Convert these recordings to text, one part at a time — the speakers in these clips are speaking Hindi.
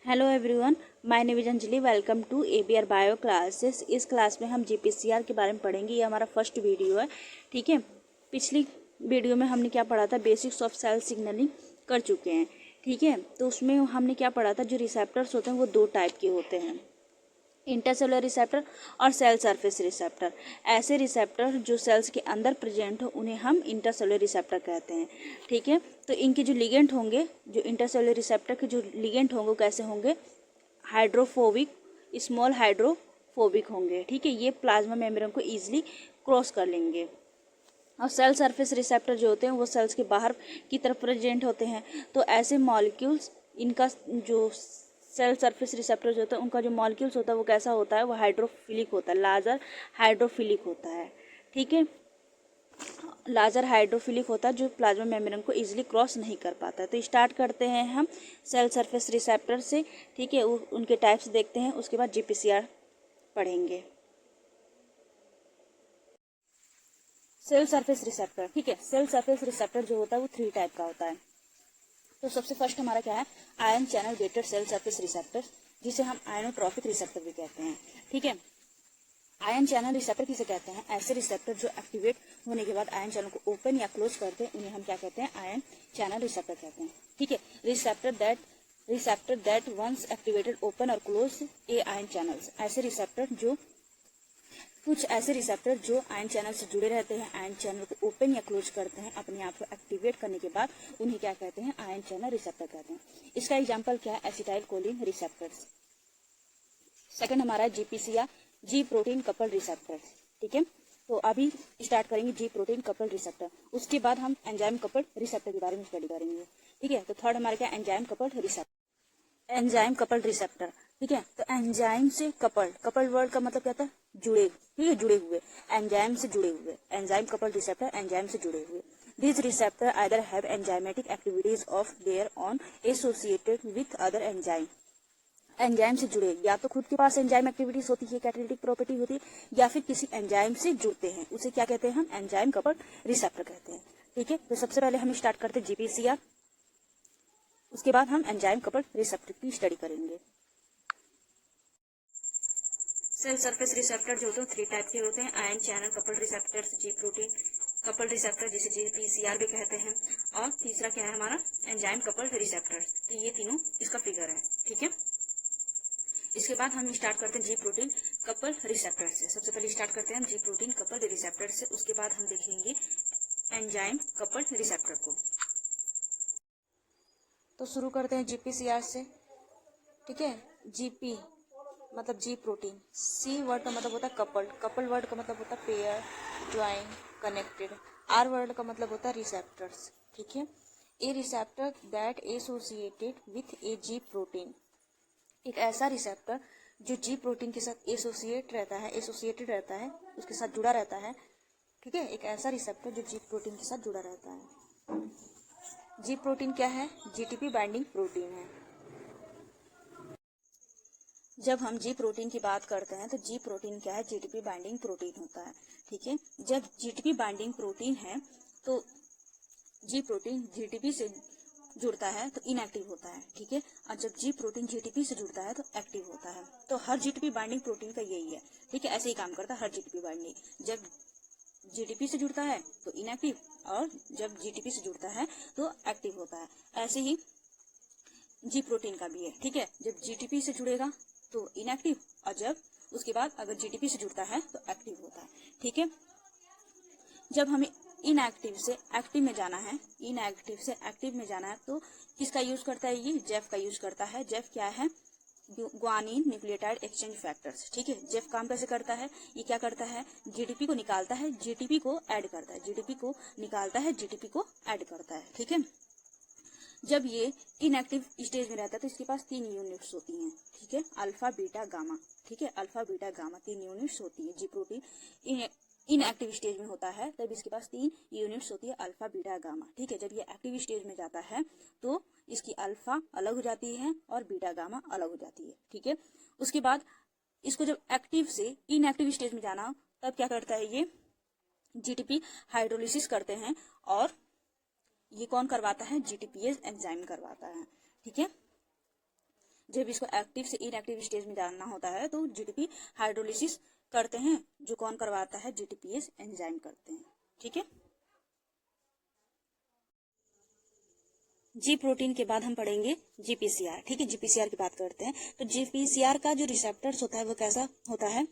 Hello everyone, my name is Anjali. Welcome to ABR bio classes. इस क्लास में हम जीपीसीआर के बारे में पढ़ेंगे। ये हमारा फर्स्ट वीडियो है, ठीक है। पिछली वीडियो में हमने क्या पढ़ा था, बेसिक्स ऑफ सेल सिग्नलिंग कर चुके हैं, ठीक है। तो उसमें हमने क्या पढ़ा था, जो रिसेप्टर्स होते हैं वो दो टाइप के होते हैं, इंटरसेलुलर रिसेप्टर और सेल सरफेस रिसेप्टर। ऐसे रिसेप्टर जो सेल्स के अंदर प्रेजेंट हो उन्हें हम इंटरसेलुलर रिसेप्टर कहते हैं, ठीक है। तो इनके जो लिगेंड होंगे, जो इंटरसेलुलर रिसेप्टर के जो लिगेंड होंगे वो कैसे होंगे, हाइड्रोफोबिक, स्मॉल हाइड्रोफोबिक होंगे, ठीक है। ये प्लाज्मा मेम्ब्रेन को ईजिली क्रॉस कर लेंगे। और सेल सरफेस रिसेप्टर जो होते हैं वो सेल्स के बाहर की तरफ प्रेजेंट होते हैं। तो ऐसे मॉलिक्यूल्स, इनका जो सेल सरफेस रिसेप्टर जो होता है उनका जो मॉलिक्यूल्स होता है वो कैसा होता है, वो हाइड्रोफिलिक होता है, लार्जर हाइड्रोफिलिक होता है, ठीक है। लार्जर हाइड्रोफिलिक होता है जो प्लाज्मा मेम्ब्रेन को इजीली क्रॉस नहीं कर पाता है। तो स्टार्ट करते हैं हम सेल सरफेस रिसेप्टर से, ठीक है। उनके टाइप्स देखते हैं, उसके बाद जीपीसीआर पढ़ेंगे। सेल सरफेस रिसेप्टर, ठीक है। सेल सरफेस रिसेप्टर जो होता है वो 3 टाइप का होता है। तो सबसे फर्स्ट हमारा क्या है, ion channel gated cell surface receptor, जिसे हम आयनोट्रॉपिक रिसेप्टर भी कहते हैं, ठीक है। आयन चैनल रिसेप्टर किसे कहते हैं, ऐसे रिसेप्टर जो एक्टिवेट होने के बाद आयन चैनल को ओपन या क्लोज करते हैं उन्हें हम क्या कहते हैं, आयन चैनल रिसेप्टर कहते हैं, ठीक है। Receptor that once activated open और क्लोज ए आयन चैनल्स। ऐसे रिसेप्टर जो कुछ ऐसे रिसेप्टर जो आयन चैनल से जुड़े रहते हैं, आयन चैनल को ओपन या क्लोज करते हैं अपने आप को एक्टिवेट करने के बाद, उन्हें क्या कहते हैं, आयन चैनल रिसेप्टर कहते हैं। इसका एग्जांपल क्या है, एसिटाइल कोलिन रिसेप्टर्स। सेकंड हमारा जीपीसीआर, जी प्रोटीन कपल रिसेप्टर, ठीक है। तो अभी स्टार्ट करेंगे जी प्रोटीन कपल रिसेप्टर, उसके बाद हम एंजाइम कपल रिसेप्टर के बारे में स्टडी करेंगे, ठीक है। तो थर्ड हमारा क्या, enzyme couple receptor. Enzyme couple receptor, ठीक है। तो एंजाइम से कपल वर्ड का मतलब क्या था, जुड़े, ठीक है, जुड़े हुए, एंजाइम से जुड़े हुए, एंजाइम कपल रिसेप्टर एंजाइम से जुड़े हुए। This receptor either have enzymatic activities of their on associated with other enzyme. Enzyme से जुड़े, या तो खुद के पास एंजाइम एक्टिविटीज होती है, कैटालिटिक प्रॉपर्टी होती है, या फिर किसी एंजाइम से जुड़ते हैं, उसे क्या कहते हैं, हम एंजाइम कपल रिसेप्टर कहते हैं, ठीक है। तो सबसे पहले हम स्टार्ट करते हैं जीपीसीआर, उसके बाद हम एंजाइम कपल रिसेप्टर की स्टडी करेंगे। सेल सरफेस रिसेप्टर जो होते हैं 3 टाइप के होते हैं, आयन चैनल कपल रिसेप्टर, जी प्रोटीन कपल रिसेप्टर जिसे जीपीसीआर भी कहते हैं, और तीसरा क्या है हमारा, एंजाइम कपल रिसेप्टर। तो ये तीनों इसका फिगर है, ठीक है। इसके बाद हम स्टार्ट करते हैं जी प्रोटीन कपल रिसेप्टर से। सबसे पहले स्टार्ट करते हैं हम जी प्रोटीन कपल रिसेप्टर से, उसके बाद हम देखेंगे एंजाइम कपल रिसेप्टर को। तो शुरू करते हैं जीपीसीआर से, ठीक है। जीपी मतलब जी प्रोटीन, सी वर्ड का मतलब होता है कपल्ड, कपल वर्ड का मतलब होता है pair, join, connected, R word का मतलब होता है रिसेप्टर्स, ठीक है। A receptor that associated with a G protein, एक ऐसा रिसेप्टर जो जी प्रोटीन के साथ एसोसिएटेड रहता है, उसके साथ जुड़ा रहता है, ठीक है। एक ऐसा रिसेप्टर जो जी प्रोटीन के साथ जुड़ा रहता है। जी प्रोटीन क्या है, जीटीपी बाइंडिंग प्रोटीन है। जब हम जी प्रोटीन की बात करते हैं तो जी प्रोटीन क्या है, जीटीपी बाइंडिंग प्रोटीन होता है, ठीक है। जब जीटीपी बाइंडिंग प्रोटीन है तो जी प्रोटीन जीटीपी से जुड़ता है तो इनएक्टिव होता है, ठीक है। और जब जी प्रोटीन जीटीपी से जुड़ता है तो एक्टिव होता है। तो हर जीटीपी बाइंडिंग प्रोटीन का यही है, ठीक है। ऐसे ही काम करता है हर जीटीपी बाइंडिंग, जब जीटीपी से जुड़ता है तो इनएक्टिव, और जब जीटीपी से जुड़ता है तो एक्टिव होता है। ऐसे ही जी प्रोटीन का भी है, ठीक है। जब जीटीपी से जुड़ेगा तो इनएक्टिव, और जब उसके बाद अगर जीटीपी से जुड़ता है तो एक्टिव होता है, ठीक है। जब हमें इनएक्टिव से एक्टिव में जाना है, इनएक्टिव से एक्टिव में जाना है तो किसका यूज करता है, ये जेफ का यूज करता है। जेफ क्या है, ग्वानिन न्यूक्लियोटाइड एक्सचेंज फैक्टर्स, ठीक है। जेफ काम कैसे करता है, ये क्या करता है, जीटीपी को निकालता है, जीटीपी को ऐड करता है, जीटीपी को निकालता है, जीटीपी को ऐड करता है, ठीक है। जब ये इनएक्टिव स्टेज में रहता है तो इसके पास 3 यूनिट्स होती हैं, ठीक है, अल्फा बीटा गामा, ठीक है। अल्फा बीटा गामा 3 यूनिट्स होती है। जी प्रोटीन इनएक्टिव स्टेज में होता है तब इसके पास 3 यूनिट्स होती है, अल्फा बीटा गामा, ठीक है। जब ये एक्टिव स्टेज में जाता है तो इसकी अल्फा अलग हो जाती है और बीटा गामा अलग हो जाती है, ठीक है। उसके बाद इसको जब एक्टिव से इनएक्टिव स्टेज में जाना तब क्या करता है, ये जीटीपी हाइड्रोलिसिस करते हैं, और ये कौन करवाता है, जीटीपीएस एंजाइम करवाता है, ठीक है। जब इसको एक्टिव से इनएक्टिव स्टेज में डालना होता है तो जीटीपी हाइड्रोलिसिस करते हैं, जो कौन करवाता है, जीटीपीएस एंजाइम करते हैं। ठीक है, जी प्रोटीन के बाद हम पढ़ेंगे जीपीसीआर। ठीक है, जीपीसीआर की बात करते हैं। तो जीपीसीआर का जो रिसेप्टर्स होता है वो कैसा होता है,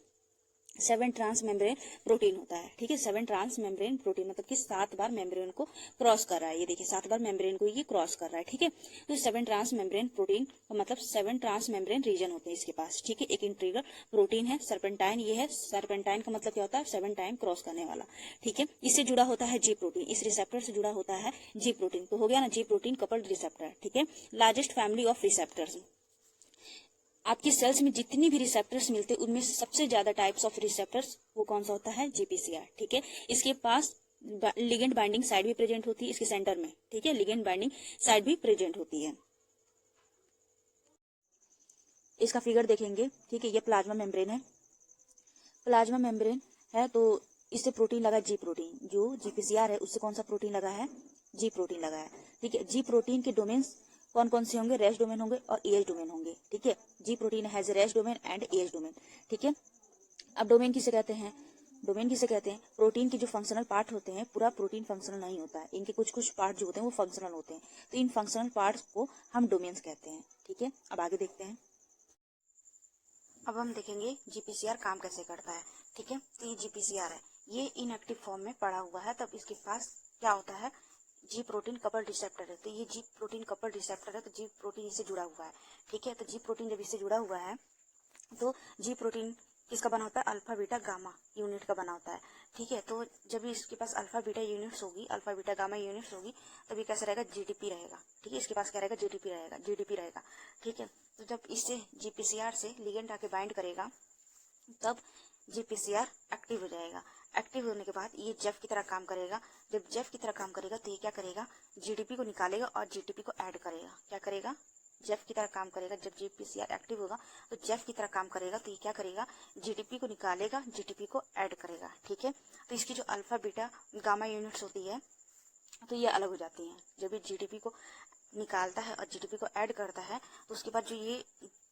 7 ट्रांस मेम्ब्रेन प्रोटीन होता है। ठीक है, 7 ट्रांस मेम्ब्रेन प्रोटीन मतलब कि 7 बार मेम्ब्रेन को क्रॉस कर रहा है। ये देखिए 7 बार मेम्ब्रेन को ये क्रॉस कर रहा है। ठीक है, तो 7 ट्रांस मेम्ब्रेन प्रोटीन का मतलब 7 ट्रांस मेम्ब्रेन रीजन होते हैं इसके पास। ठीक है, एक इंटीग्रल प्रोटीन है सर्पेंटाइन, ये है सर्पेंटाइन का मतलब क्या होता है, 7 टाइम क्रॉस करने वाला। ठीक है, इससे जुड़ा होता है जी प्रोटीन, इस रिसेप्टर से जुड़ा होता है जी प्रोटीन। तो हो गया ना जी प्रोटीन कपल्ड रिसेप्टर। ठीक है, लार्जेस्ट फैमिली ऑफ रिसेप्टर्स, आपकी सेल्स में जितनी भी रिसेप्टर्स मिलते हैं उनमें सबसे ज्यादा टाइप्स ऑफ रिसेप्टर्स वो कौन सा होता है, जीपीसीआर। ठीक है, इसके पास लिगेंड बाइंडिंग साइड भी प्रेजेंट होती है इसके सेंटर में। ठीक है, लिगेंड बाइंडिंग साइड भी प्रेजेंट होती है। इसका फिगर देखेंगे। ठीक है, ये प्लाज्मा मेम्ब्रेन है, प्लाज्मा मेम्ब्रेन है तो इससे प्रोटीन लगा जी प्रोटीन, जो जीपीसीआर है उससे कौन सा प्रोटीन लगा है, जी प्रोटीन लगा है। ठीक है, जी प्रोटीन के डोमेन्स कौन कौन से होंगे, रेस्ट डोमेन होंगे और एज डोमेन होंगे। ठीक है, G protein has Ras domain and AH domain. ठीक है, अब डोमेन किसे कहते हैं, डोमेन किसे कहते हैं, प्रोटीन के जो फंक्शनल पार्ट होते हैं, पूरा प्रोटीन फंक्शनल नहीं होता है, इनके कुछ कुछ पार्ट जो होते हैं वो फंक्शनल होते हैं, तो इन फंक्शनल पार्ट्स को हम डोमेन्स कहते हैं। ठीक है, अब आगे देखते हैं। अब हम देखेंगे जीपीसीआर काम कैसे करता है। ठीक है, तो ये जीपीसीआर है, ये इनएक्टिव फॉर्म में पड़ा हुआ है, तब इसके पास क्या होता है, जी प्रोटीन कपल रिसेप्टर है। तो ये जी प्रोटीन कपल रिसेप्टर है, तो जी प्रोटीन इससे जुड़ा हुआ है। ठीक है, तो जी प्रोटीन जब इससे जुड़ा हुआ है तो जी प्रोटीन किसका बना होता है, अल्फा बीटा गामा यूनिट का बना होता है। ठीक है, तो जब इसके पास अल्फा बीटा यूनिट्स होगी, अल्फा बीटा गामा यूनिट्स होगी, तभी कैसे रहेगा, जीटीपी रहेगा। ठीक है, इसके पास क्या रहेगा, जीटीपी रहेगा, जीडीपी रहेगा। ठीक है, तो जब इससे जीपीसीआर से लिगेंड आके बाइंड करेगा तब जीपीसीआर एक्टिव हो जाएगा। एक्टिव होने के बाद ये जेफ की तरह काम करेगा। जब जेफ की तरह काम करेगा तो ये क्या करेगा, जीडीपी को निकालेगा और जीटीपी को ऐड करेगा। क्या करेगा, जेफ की तरह काम करेगा। जब जीपीसीआर एक्टिव होगा तो जेफ की तरह काम करेगा, तो ये क्या करेगा, जीडीपी को निकालेगा, जीटीपी को ऐड करेगा। ठीक है, तो इसकी जो अल्फा बीटा गामा यूनिट्स होती है तो ये अलग हो जाती हैं। जब ये जीडीपी को निकालता है और जीडीपी को ऐड करता है तो उसके बाद जो ये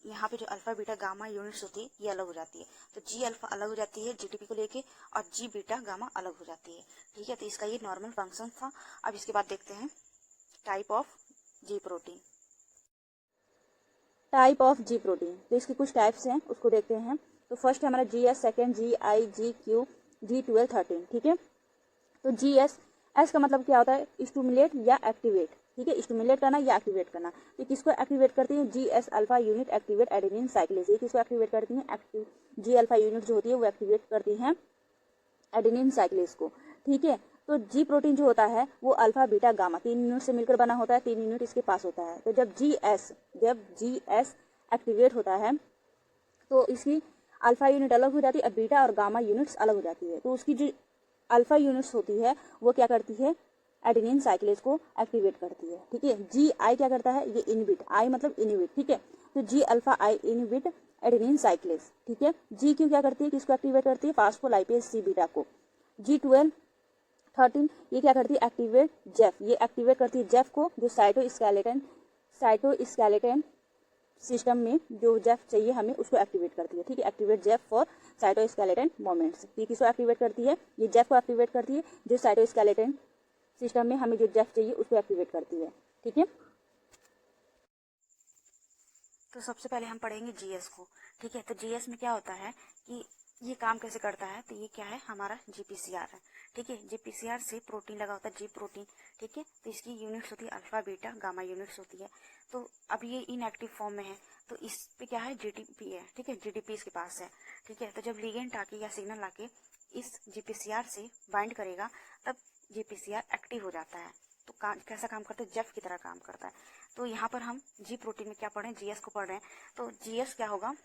यहाँ पे जो अल्फा बीटा गामा यूनिट्स होती है ये अलग हो जाती है। तो जी अल्फा अलग हो जाती है जीडीपी को लेके और जी बीटा गामा अलग हो जाती है। ठीक है, तो इसका ये नॉर्मल फंक्शन था। अब इसके बाद देखते हैं type of ji protein. Type of ji protein, तो इसकी कुछ टाइप्स हैं उसको देखते हैं। तो फर्स्ट है हमारा जी एस, सेकेंड जी आई, जी क्यू, जी 12, 13। ठीक है, तो जी एस, एस का मतलब क्या होता है, स्टूमुलेट या एक्टिवेट। ठीक है, स्टूमुलेट करना या एक्टिवेट करना। तो किसको एक्टिवेट करती है, G S alpha unit activate adenine साइक्लेज। ये किसको एक्टिवेट करती है, एक्टिव जी अल्फा यूनिट जो होती है वो एक्टिवेट करती है एडेनिन साइक्लेज को। ठीक है, तो जी प्रोटीन जो होता है वो अल्फा बीटा गामा 3 यूनिट से मिलकर बना होता है, 3 यूनिट इसके पास होता है। तो जब जी एस एक्टिवेट होता है तो इसकी अल्फा यूनिट अलग हो जाती है और बीटा और गामा यूनिट्स अलग हो जाती है। तो उसकी जो अल्फा यूनिट्स होती है वो क्या करती है, एडेनिन साइक्लेज को एक्टिवेट करती है। ठीक है, जी आई क्या करता है, ये इनहिबिट, आई मतलब इनहिबिट। ठीक है, तो जी अल्फा आई इनहिबिट एडेनिन साइक्लेज। ठीक है, जी क्यू क्या करती है, किसको एक्टिवेट करती है, फास्फोलाइपेज सी बीटा को। जी 12, 13 ये क्या करती है, एक्टिवेट जेफ, ये एक्टिवेट करती है जेफ को, जो साइटोस्केलेटन सिस्टम में जो जेफ चाहिए हमें उसको एक्टिवेट करती है। ठीक है, activate Jeff for cytoskeleton moments. ये किसको एक्टिवेट करती है, ये जेफ को एक्टिवेट करती है, जो साइटोस्केलेटन सिस्टम में हमें जो जेफ चाहिए उसको एक्टिवेट करती है। ठीक है, तो सबसे पहले हम पढ़ेंगे जीएस को। ठीक है, तो जीएस में क्या होता है कि ये काम कैसे करता है, तो ये क्या है, हमारा जीपीसीआर है। ठीक है, जीपीसीआर से प्रोटीन लगा होता है, जी प्रोटीन। ठीक है, तो इसकी यूनिट्स होती है अल्फा बीटा गामा यूनिट्स होती है। तो अब ये इनएक्टिव फॉर्म में है तो इस पे क्या है, जीटीपी है। ठीक है, जीटीपी इसके पास है। ठीक है, तो जब लिगेंड आके या सिग्नल आके इस जीपीसीआर से बाइंड करेगा तब जीपीसीआर एक्टिव हो जाता है। तो कैसा काम करता है, जेफ की तरह काम करता है। तो यहाँ पर हम जी प्रोटीन में क्या पढ़ रहे हैं, जीएस को पढ़ रहे हैं। तो जीएस क्या होगा,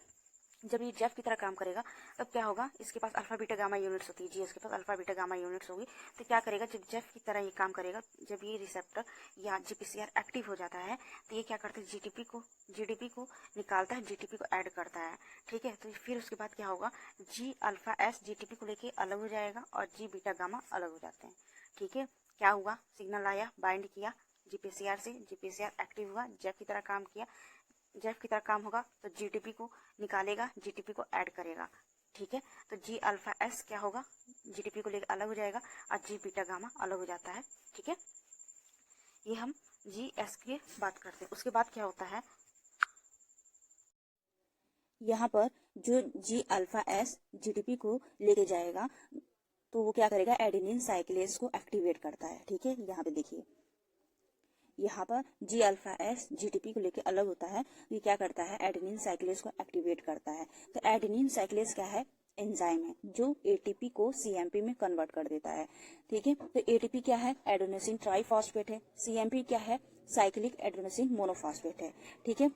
जब ये जेफ की तरह काम करेगा तब क्या होगा, इसके पास अल्फा बीटा गामा यूनिट्स होती है, जीएस के पास अल्फा बीटा गामा यूनिट्स होगी। तो क्या करेगा, जब जेफ की तरह ये काम करेगा, जब ये रिसेप्टर या जीपीसीआर एक्टिव हो जाता है तो ये क्या करता है, जीडीपी को निकालता है, जीटीपी को ऐड करता है। ठीक है, तो फिर उसके बाद क्या होगा, जी अल्फा एस जीटीपी को लेके अलग हो जाएगा और जी बीटा गामा अलग हो जाते हैं। ठीक है, क्या हुआ, सिग्नल आया, बाइंड किया जीपीसीआर से, जीपीसीआर एक्टिव हुआ, जेफ की तरह काम किया, जेफ की तरह काम होगा तो जीटीपी को निकालेगा, जीटीपी को ऐड करेगा, ठीक है। तो जी अल्फा एस क्या होगा, जीटीपी को लेकर अलग हो जाएगा और जी बीटा गामा अलग हो जाता है, ठीक है। ये हम जी एस की बात करते हैं। उसके बाद क्या होता है, यहाँ पर जो जी अल्फा एस जीटीपी को लेके जाएगा तो वो क्या करेगा, एडेनिन साइक्लेज को एक्टिवेट करता है, ठीक है। यहाँ पे देखिए, यहाँ पर जी अल्फा एस जीटीपी को लेके अलग होता है, ये क्या करता है, एडेनिन साइक्लेज को एक्टिवेट करता है। तो एडेनिन साइक्लेज क्या है, एंजाइम है जो एटीपी को सीएमपी में कन्वर्ट कर देता है, ठीक है। तो एटीपी क्या है, एडेनोसिन ट्राइफॉस्फेट है, सीएमपी क्या है, साइक्लिक एडेनोसिन मोनोफॉस्फेट है, ठीक है।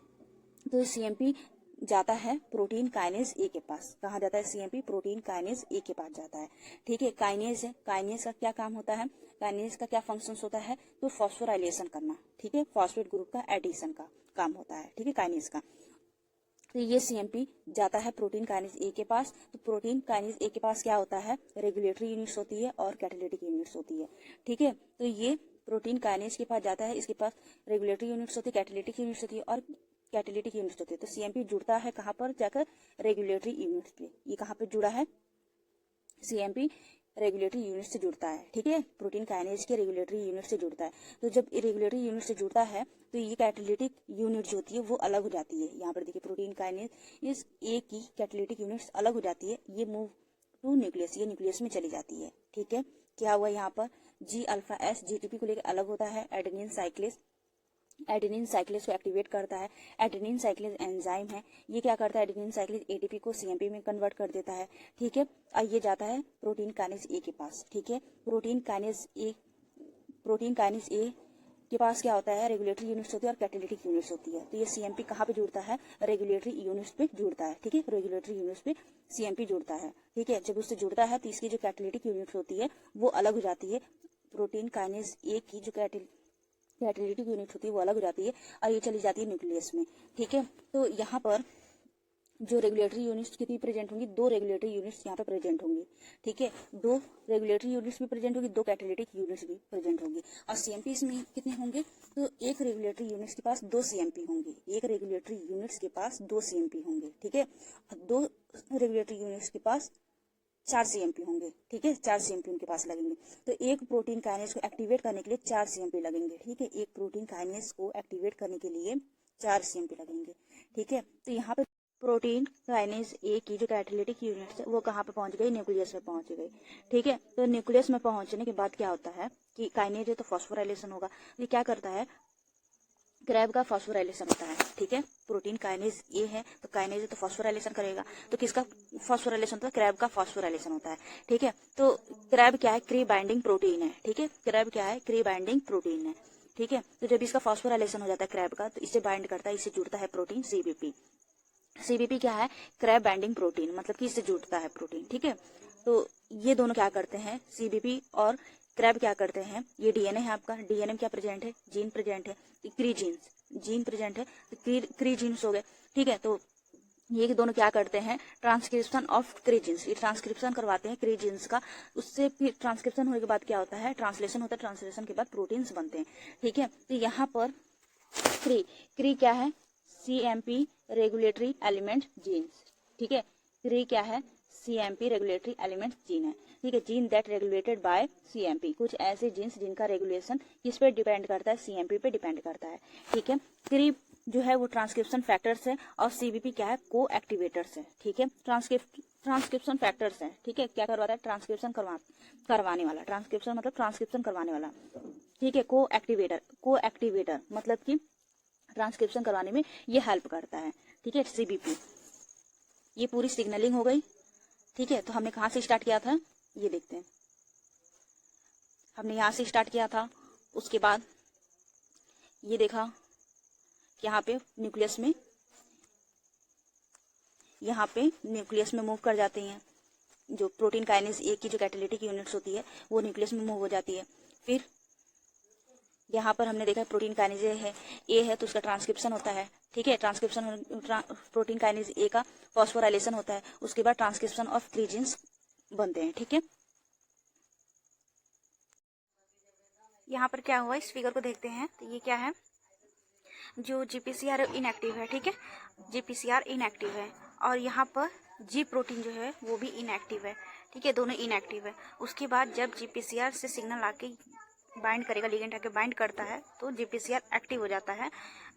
तो सीएमपी जाता है प्रोटीन काइनेज ए के पास। कहाँ जाता है सीएमपी, प्रोटीन काइनेज ए के पास जाता है, ठीक है। काइनेज है, काइनेज का क्या काम होता है, काइनेज का क्या फंक्शंस होता है, तो फॉस्फोराइलेशन करना, ठीक है, फॉस्फेट ग्रुप का एडिशन का काम होता है, ठीक है, काइनेज का। तो ये सीएमपी जाता है प्रोटीन काइनेज ए के पास। तो प्रोटीन काइनेज ए के पास क्या होता है, रेगुलेटरी यूनिट्स होती है और कैटालिटिक यूनिट्स होती है, ठीक है। तो ये प्रोटीन काइनेज के पास जाता है, इसके पास रेगुलेटरी यूनिट्स होती है, कैटालिटिक यूनिट्स होती है और कैटालिटिक यूनिट्स होती है। तो सीएमपी जुड़ता है कहाँ पर जाकर, रेगुलेटरी यूनिट्स पे। ये कहाँ पे जुड़ा है, सीएमपी रेगुलेटरी यूनिट से जुड़ता है, ठीक है, प्रोटीन काइनेज के रेगुलेटरी यूनिट से जुड़ता है। तो जब रेगुलेटरी यूनिट से जुड़ता है तो ये कैटालिटिक यूनिट जो होती है वो अलग हो जाती है। यहाँ पर देखिए, प्रोटीन काइनेज इस ए की कैटालिटिक यूनिट्स अलग हो जाती है, ये मूव टू न्यूक्लियस, ये न्यूक्लियस में चली जाती है, ठीक है। क्या हुआ यहाँ पर, जी अल्फा एस जीटीपी को लेकर अलग होता है, एडेनिन साइक्लेज, एडेनिन साइक्लेज को एक्टिवेट करता है। एडेनिन साइक्लेज एंजाइम है, ये क्या करता है, एडेनिन साइक्लेज एटीपी को सीएमपी में कन्वर्ट कर देता है, ठीक है। और ये जाता है प्रोटीन काइनेज ए के पास, ठीक है। प्रोटीन काइनेज ए के पास क्या होता है, रेगुलेटरी यूनिट्स होती है और कैटालिटिक यूनिट्स होती है। तो ये सीएमपी कहाँ पे जुड़ता है, रेगुलेटरी यूनिट्स पे जुड़ता है, ठीक है, रेगुलेटरी यूनिट्स पे सीएमपी जुड़ता है, ठीक है। जब उससे जुड़ता है तो इसकी जो कैटालिटिक यूनिट्स होती है वो अलग हो जाती है, प्रोटीन काइनेज ए की जो कैटालिटिक यूनिट होती है वो अलग हो जाती है और ये चली जाती है न्यूक्लियस में, ठीक है। तो यहाँ पर जो रेगुलेटरी यूनिट्स कितनी प्रेजेंट होंगी, 2 रेगुलेटरी यूनिट्स यहाँ पे प्रेजेंट होंगी, ठीक है। 2 रेगुलेटरी यूनिट्स भी प्रेजेंट होगी, 2 कैटालिटिक यूनिट्स भी प्रेजेंट होंगी। और सीएमपी इसमें कितने होंगे, तो एक रेगुलेटरी यूनिट्स के पास 2 सीएमपी होंगे, एक रेगुलेटरी यूनिट्स के पास 2 सीएमपी होंगे, ठीक है। 2 रेगुलेटरी यूनिट्स के पास 4 सीएमपी होंगे, ठीक है, 4 सीएमपी उनके पास लगेंगे। तो एक प्रोटीन काइनेज को एक्टिवेट करने के लिए 4 सीएमपी लगेंगे, ठीक है। एक प्रोटीन काइनेज को एक्टिवेट करने के लिए 4 सीएमपी लगेंगे, ठीक है। तो यहाँ पे प्रोटीन काइनेज ए की जो कैटालिटिक यूनिट है वो कहाँ पे पहुंच गई, न्यूक्लियस में पहुंच गई, ठीक है। तो न्यूक्लियस में पहुंचने के बाद क्या होता है कि काइनेज है तो फॉस्फोराइलेशन होगा, ये क्या करता है, क्रैब का फॉस्फोराइलेशन होता है, ठीक है। प्रोटीन काइनेज ए है तो काइनेज है तो फॉस्फोराइलेशन करेगा, तो किसका फॉस्फोराइलेशन होता है, क्रैब का फॉस्फोराइलेशन होता है, ठीक है। तो क्रैब क्या है, क्री बाइंडिंग प्रोटीन है, ठीक है। क्रैब क्या है, क्री बाइंडिंग प्रोटीन है, ठीक है। तो जब इसका फॉस्फोराइलेशन हो जाता है क्रैब का तो इससे बाइंड करता है, इससे जुड़ता है प्रोटीन सीबीपी। सीबीपी क्या है, क्रैब बाइंडिंग प्रोटीन, मतलब कि इससे जुड़ता है प्रोटीन, ठीक है। तो ये दोनों क्या करते हैं, सीबीपी और क्रैब क्या करते हैं, ये डीएनए है आपका, डीएनए में क्या प्रेजेंट है, जीन प्रेजेंट है, क्री जीन्स, जीन प्रेजेंट है तो क्री जीन्स हो गए, ठीक है। तो ये दोनों क्या करते हैं, ट्रांसक्रिप्शन ऑफ क्री जीन्स, ये ट्रांसक्रिप्शन करवाते हैं क्री जीन्स का। उससे फिर ट्रांसक्रिप्शन होने के बाद क्या होता है, ट्रांसलेशन होता है, ट्रांसलेशन के बाद प्रोटीन्स बनते हैं, ठीक है। तो यहाँ पर क्री क्या है, सीएमपी रेगुलेटरी एलिमेंट जीन्स, ठीक है। क्री क्या है, सीएमपी रेगुलेटरी एलिमेंट जीन है, ठीक है। Gene that regulated by CMP, कुछ ऐसे जीन्स जिनका रेगुलेशन किस पे डिपेंड करता है, सीएमपी पे डिपेंड करता है, ठीक है। क्री जो है वो ट्रांसक्रिप्शन फैक्टर्स है और सीबीपी क्या है, को एक्टिवेटर्स है, ठीक है। ट्रांसक्रिप्शन फैक्टर्स है, ठीक है, क्या करवाता है, ट्रांसक्रिप्शन करवाने वाला, ट्रांसक्रिप्शन मतलब ट्रांसक्रिप्शन करवाने वाला, ठीक है। को एक्टिवेटर मतलब कि ट्रांसक्रिप्शन करवाने में ये हेल्प करता है, ठीक है, सीबीपी। ये पूरी सिग्नलिंग हो गई, ठीक है। तो हमने कहाँ से स्टार्ट किया था, ये देखते हैं, हमने यहाँ से स्टार्ट किया था, उसके बाद ये देखा कि यहाँ पे न्यूक्लियस में मूव कर जाते हैं, जो प्रोटीन काइनेज ए की जो कैटालिटिक यूनिट्स होती है वो न्यूक्लियस में मूव हो जाती है। फिर यहाँ पर हमने देखा प्रोटीन काइनेज ए है तो उसका ट्रांसक्रिप्शन होता है, ठीक है। प्रोटीन काइनेज ए का फॉस्फोराइलेशन होता है, उसके बाद ट्रांसक्रिप्शन ऑफ क्री जीन्स बनते हैं, ठीक है। यहाँ पर क्या हुआ, इस फिगर को देखते हैं तो ये क्या है, जो GPCR इनएक्टिव है, ठीक है, GPCR इनएक्टिव है, और यहाँ पर G प्रोटीन जो है वो भी इनएक्टिव है, ठीक है, दोनों इनएक्टिव है। उसके बाद जब GPCR से सिग्नल आके बाइंड करेगा, लिगेंड आके बाइंड करता है तो GPCR एक्टिव हो जाता है।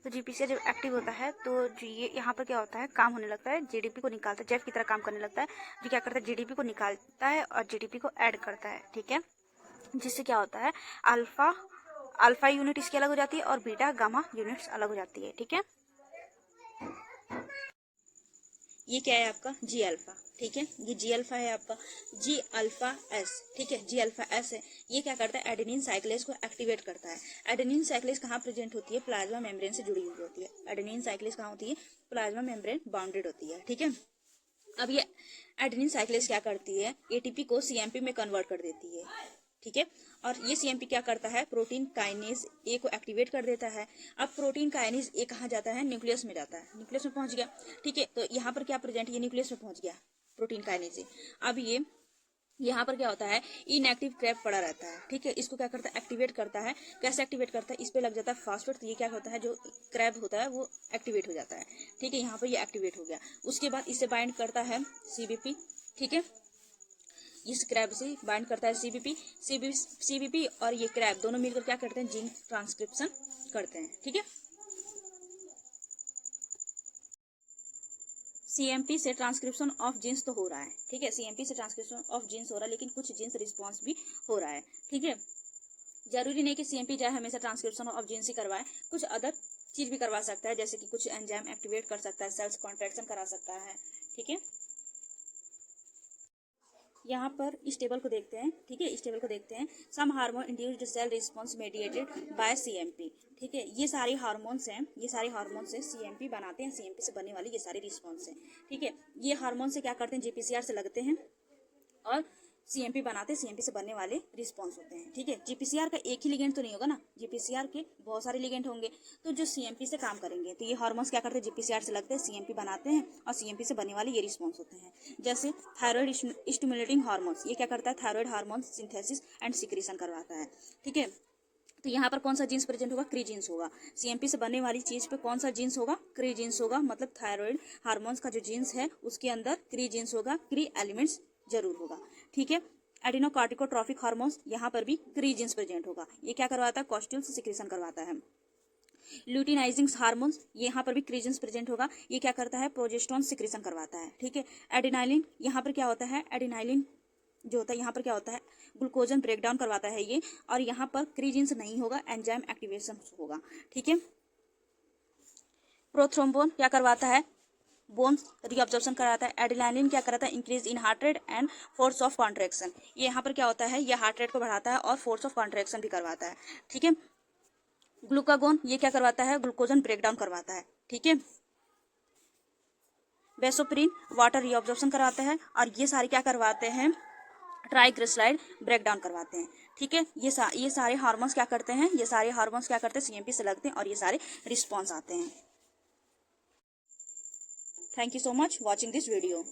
तो GPCR जब एक्टिव होता है तो ये यहाँ पर क्या होता है, काम होने लगता है, GDP को निकालता है, जेफ की तरह काम करने लगता है, जो क्या करता है GDP को निकालता है और GDP को ऐड करता है, ठीक है, जिससे क्या होता है अल्फा यूनिट इसकी अलग हो जाती है और बीटा गामा यूनिट्स अलग हो जाती है, ठीक है। ये क्या है आपका जी अल्फा, ठीक है, ये जी अल्फा है आपका, जी अल्फा एस, ठीक है, जी अल्फा एस है। ये क्या करता है, एडेनिन साइक्लेज को एक्टिवेट करता है। एडेनिन साइक्लेज कहाँ प्रेजेंट होती है, प्लाज्मा मेम्ब्रेन से जुड़ी हुई होती है। एडेनिन साइक्लेज कहाँ होती है, प्लाज्मा मेम्ब्रेन बाउंडेड होती है, ठीक है। अब ये एडेनिन साइक्लेज क्या करती है, एटीपी को सीएमपी में कन्वर्ट कर देती है, ठीक है, और ये सीएमपी क्या करता है, प्रोटीन काइनेज ए को एक्टिवेट कर देता है। अब प्रोटीन काइनेज ए कहाँ जाता है, न्यूक्लियस में जाता है, न्यूक्लियस में पहुंच गया, ठीक है। तो यहाँ पर क्या प्रेजेंट, ये न्यूक्लियस में पहुंच गया प्रोटीन काइनेज ए। अब ये यहाँ पर क्या होता है, इनएक्टिव क्रैब पड़ा रहता है, ठीक है, इसको क्या करता है, एक्टिवेट करता है। कैसे एक्टिवेट करता है, इस पे लग जाता है फास्फेट, तो ये क्या होता है, जो क्रैब होता है वो एक्टिवेट हो जाता है, ठीक है, यहाँ पर ये एक्टिवेट हो गया। उसके बाद इससे बाइंड करता है सीबीपी, ठीक है, इस क्रैब से बाइंड करता है सीबीपी और ये क्रैब दोनों मिलकर क्या करते हैं, जीन ट्रांसक्रिप्शन करते हैं, ठीक है। सीएमपी से ट्रांसक्रिप्शन ऑफ जीन्स तो हो रहा है, ठीक है, सीएमपी से ट्रांसक्रिप्शन ऑफ जीन्स हो रहा है, लेकिन कुछ जीन्स रिस्पॉन्स भी हो रहा है, ठीक है। जरूरी नहीं कि सीएमपी चाहे हमेशा ट्रांसक्रिप्शन ऑफ जीन्स ही करवाए, कुछ अदर चीज भी करवा सकता है, जैसे कि कुछ एंजाइम एक्टिवेट कर सकता है, सेल्स कॉन्ट्रैक्शन करा सकता है, ठीक है। यहाँ पर इस टेबल को देखते हैं, ठीक है, इस टेबल को देखते हैं। Some hormone induced cell response mediated by CMP, ठीक है, ये सारे हार्मोन्स हैं, ये सारे हार्मोन्स से सीएमपी बनाते हैं, सीएमपी से बनने वाली ये सारी रिस्पॉन्स हैं, ठीक है। ये हार्मोन से क्या करते हैं, जीपीसीआर से लगते हैं और सीएमपी बनाते हैं, सीएमपी से बनने वाले रिस्पॉन्स होते हैं, ठीक है। जीपीसीआर का एक ही लिगेंड तो नहीं होगा ना, जीपीसीआर के बहुत सारे लिगेंड होंगे, तो जो सीएमपी से काम करेंगे, तो ये हार्मोन्स क्या करते हैं, जीपीसीआर से लगते हैं, सीएमपी बनाते हैं और सीएमपी से बनने वाले ये रिस्पॉन्स होते हैं। जैसे थायराइड स्टिमुलेटिंग हार्मोन्स, ये क्या करता है, thyroid hormone synthesis and secretion करवाता है, ठीक है। तो यहाँ पर कौन सा जीन्स प्रेजेंट होगा, क्री जीन्स होगा। सीएमपी से बनने वाली चीज पे कौन सा जीन्स होगा, क्री जीन्स होगा, मतलब थायराइड हार्मोन्स का जो जीन्स है उसके अंदर क्री जीन्स होगा, क्री एलिमेंट्स जरूर होगा, ठीक है। एडिनोकार्टिकोट्रॉफिक हार्मोन्स, यहाँ पर भी क्री जीन्स प्रेजेंट होगा, ये क्या करवाता है, कॉस्ट्यूल से सिक्रीशन करवाता है। ल्यूटिनाइजिंग हार्मोन्स, यहाँ पर भी क्री जीन्स प्रेजेंट होगा, ये क्या करता है, प्रोजेस्टेरोन सिक्रीशन करवाता है, ठीक है। एडिनाइलिन, यहाँ पर क्या होता है, एडिनाइलिन जो होता है यहाँ पर क्या होता है, ग्लूकोजन ब्रेकडाउन करवाता है ये, और यहाँ पर क्री जीन्स नहीं होगा, एंजाइम एक्टिवेशन होगा, ठीक है। प्रोथ्रोम्बोन क्या करवाता है, बोन्स रीअब्जॉर्प्शन कराता है। एडिनाइलिन क्या कराता है, increase in heart rate and force of contraction, ये यहाँ पर क्या होता है, ये हार्ट रेट को बढ़ाता है और फोर्स ऑफ कॉन्ट्रैक्शन भी करवाता है, ठीक है। ग्लूकागोन ये क्या करवाता है, ग्लूकोजन ब्रेकडाउन करवाता है, ठीक है। बेसोप्रीन वाटर रीअब्जॉर्प्शन कराता है, और ये सारे क्या करवाते हैं, ट्राइग्लिसराइड ब्रेकडाउन करवाते हैं, ठीक है। ये सारे हार्मोन्स क्या करते हैं, ये सारे हार्मोन्स क्या करते हैं, सीएमपी से लगते हैं और ये सारे रिस्पॉन्स आते हैं। Thank you so much watching this video.